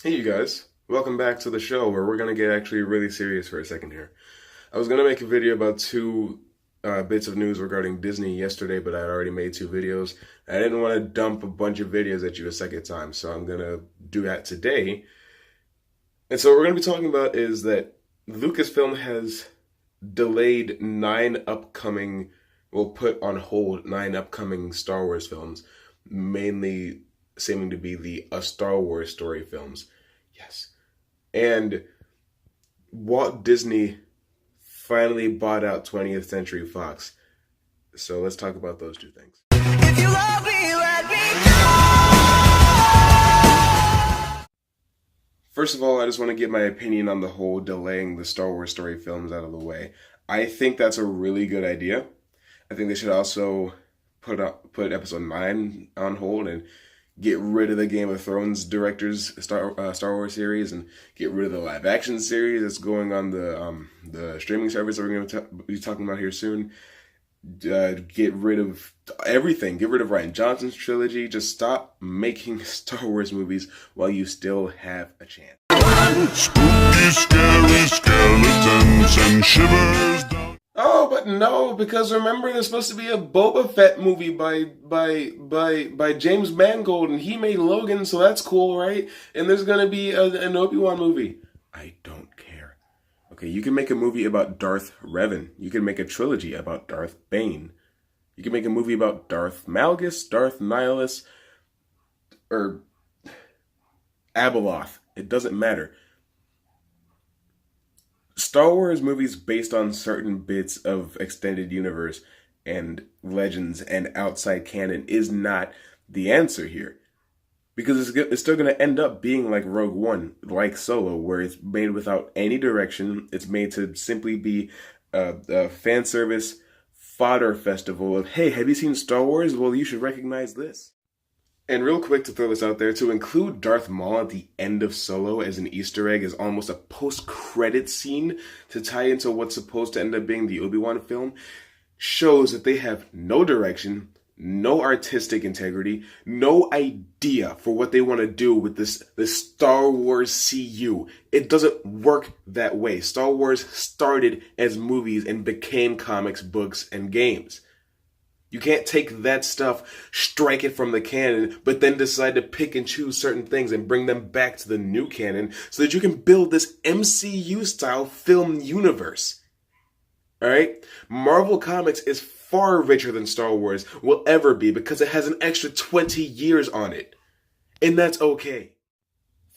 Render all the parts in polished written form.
Hey you guys, welcome back to the show where we're going to get actually really serious for a second here. I was going to make a video about two bits of news regarding Disney yesterday, but I had already made two videos. I didn't want to dump a bunch of videos at you a second time, so I'm going to do that today. And so what we're going to be talking about is that Lucasfilm has delayed put on hold nine upcoming Star Wars films, mainly seeming to be the A Star Wars Story films. Yes. And Walt Disney finally bought out 20th Century Fox. So let's talk about those two things. If you love me, let me know. First of all, I just want to get my opinion on the whole delaying the Star Wars Story films out of the way. I think that's a really good idea. I think they should also put episode 9 on hold and get rid of the Game of Thrones director's Star Wars series and get rid of the live action series that's going on the streaming service that we're going to be talking about here soon. Get rid of everything. Get rid of Rian Johnson's trilogy. Just stop making Star Wars movies while you still have a chance. Spooky, scary skeletons and shivers down. Oh, but no, because remember, there's supposed to be a Boba Fett movie by James Mangold, and he made Logan, so that's cool, right? And there's gonna be an Obi-Wan movie. I don't care. Okay, you can make a movie about Darth Revan. You can make a trilogy about Darth Bane. You can make a movie about Darth Malgus, Darth Nihilus, or Abeloth. It doesn't matter. Star Wars movies based on certain bits of extended universe and legends and outside canon is not the answer here. Because it's still going to end up being like Rogue One, like Solo, where it's made without any direction. It's made to simply be a fan service fodder festival of, hey, have you seen Star Wars? Well, you should recognize this. And real quick to throw this out there, to include Darth Maul at the end of Solo as an Easter egg is almost a post-credit scene to tie into what's supposed to end up being the Obi-Wan film, shows that they have no direction, no artistic integrity, no idea for what they want to do with this Star Wars CU. It doesn't work that way. Star Wars started as movies and became comics, books, and games. You can't take that stuff, strike it from the canon, but then decide to pick and choose certain things and bring them back to the new canon so that you can build this MCU-style film universe. Alright? Marvel Comics is far richer than Star Wars will ever be because it has an extra 20 years on it. And that's okay.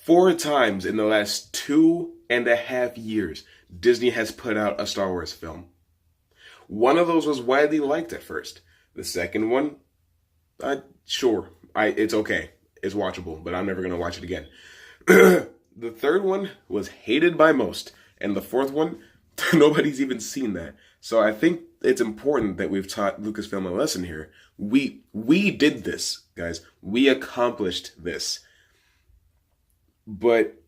4 times in the last 2.5 years, Disney has put out a Star Wars film. One of those was widely liked at first. The second one, it's okay. It's watchable, but I'm never going to watch it again. The third one was hated by most. And the fourth one, nobody's even seen that. So I think it's important that we've taught Lucasfilm a lesson here. We did this, guys. We accomplished this. But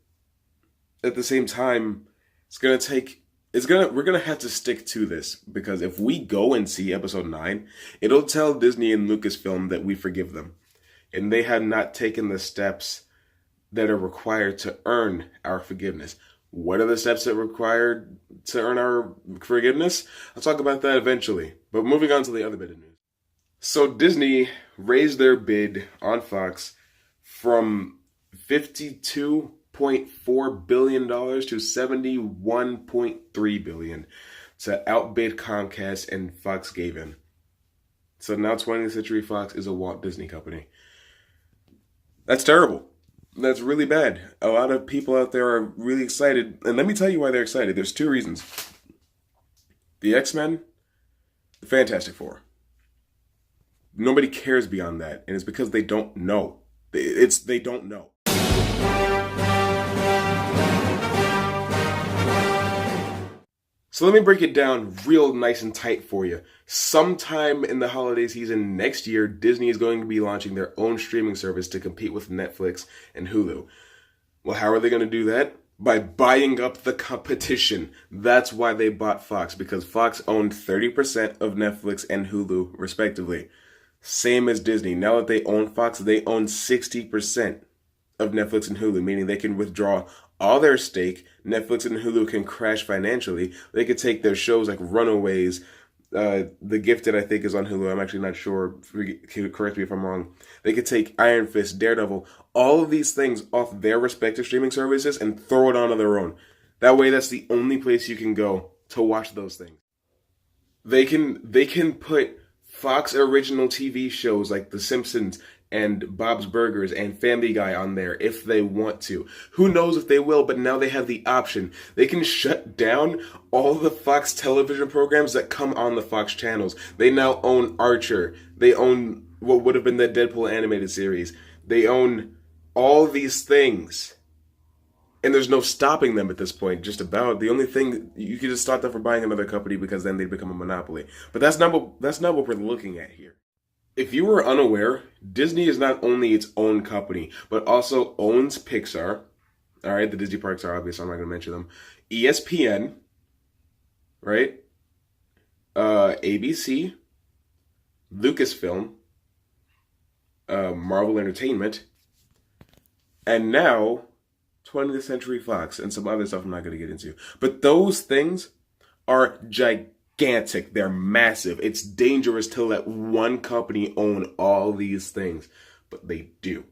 at the same time, we're gonna have to stick to this, because if we go and see episode 9, it'll tell Disney and Lucasfilm that we forgive them. And they have not taken the steps that are required to earn our forgiveness. What are the steps that are required to earn our forgiveness? I'll talk about that eventually. But moving on to the other bit of news. So Disney raised their bid on Fox from $52.4 billion to $71.3 billion to outbid Comcast, and Fox gave in. So now 20th Century Fox is a Walt Disney company. That's terrible. That's really bad. A lot of people out there are really excited, and let me tell you why they're excited. There's 2 reasons. The X-Men, the Fantastic Four. Nobody cares beyond that, and it's because they don't know. They don't know. So let me break it down real nice and tight for you. Sometime in the holiday season next year, Disney is going to be launching their own streaming service to compete with Netflix and Hulu. Well, how are they going to do that? By buying up the competition. That's why they bought Fox, because Fox owned 30% of Netflix and Hulu, respectively. Same as Disney. Now that they own Fox, they own 60%. of Netflix and Hulu, meaning they can withdraw all their stake. Netflix and Hulu can crash financially. They could take their shows like Runaways, The Gifted, I think, is on Hulu. I'm actually not sure. Correct me if I'm wrong. They could take Iron Fist, Daredevil, all of these things off their respective streaming services and throw it onto their own. That way, that's the only place you can go to watch those things. They can put Fox original TV shows like The Simpsons and Bob's Burgers and Family Guy on there if they want to. Who knows if they will, but now they have the option. They can shut down all the Fox television programs that come on the Fox channels. They now own Archer. They own what would have been the Deadpool animated series. They own all these things. And there's no stopping them at this point, just about. The only thing, you could just stop them from buying another company because then they'd become a monopoly. But that's not what we're looking at here. If you were unaware, Disney is not only its own company, but also owns Pixar. All right, the Disney parks are obvious, I'm not going to mention them. ESPN, right? ABC, Lucasfilm, Marvel Entertainment, and now 20th Century Fox, and some other stuff I'm not going to get into. But those things are gigantic. They're massive. It's dangerous to let one company own all these things, but they do.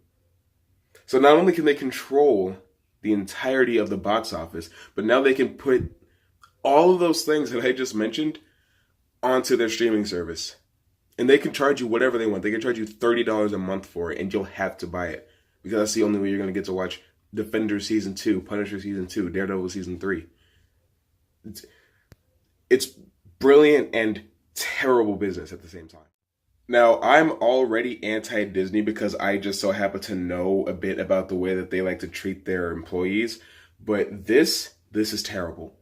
So not only can they control the entirety of the box office, but now they can put all of those things that I just mentioned onto their streaming service. And they can charge you whatever they want. They can charge you $30 a month for it, and you'll have to buy it. Because that's the only way you're going to get to watch Defenders Season 2, Punisher Season 2, Daredevil Season 3. It's brilliant and terrible business at the same time. Now, I'm already anti-Disney because I just so happen to know a bit about the way that they like to treat their employees. But this is terrible.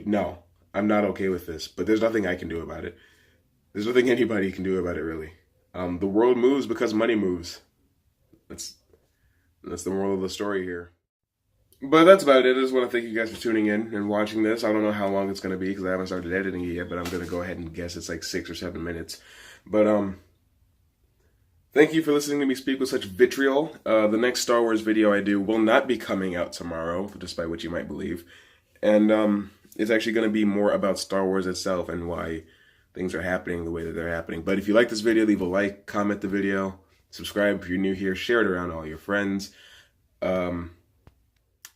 No, I'm not okay with this. But there's nothing I can do about it. There's nothing anybody can do about it, really. The world moves because money moves. That's the moral of the story here. But that's about it. I just want to thank you guys for tuning in and watching this. I don't know how long it's going to be because I haven't started editing it yet, but I'm going to go ahead and guess it's like 6 or 7 minutes. But thank you for listening to me speak with such vitriol. The next Star Wars video I do will not be coming out tomorrow, despite what you might believe. And it's actually going to be more about Star Wars itself and why things are happening the way that they're happening. But if you like this video, leave a like, comment the video. Subscribe if you're new here. Share it around all your friends.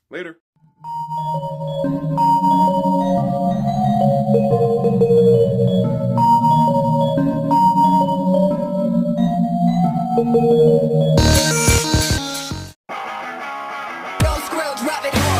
Later. Drop it.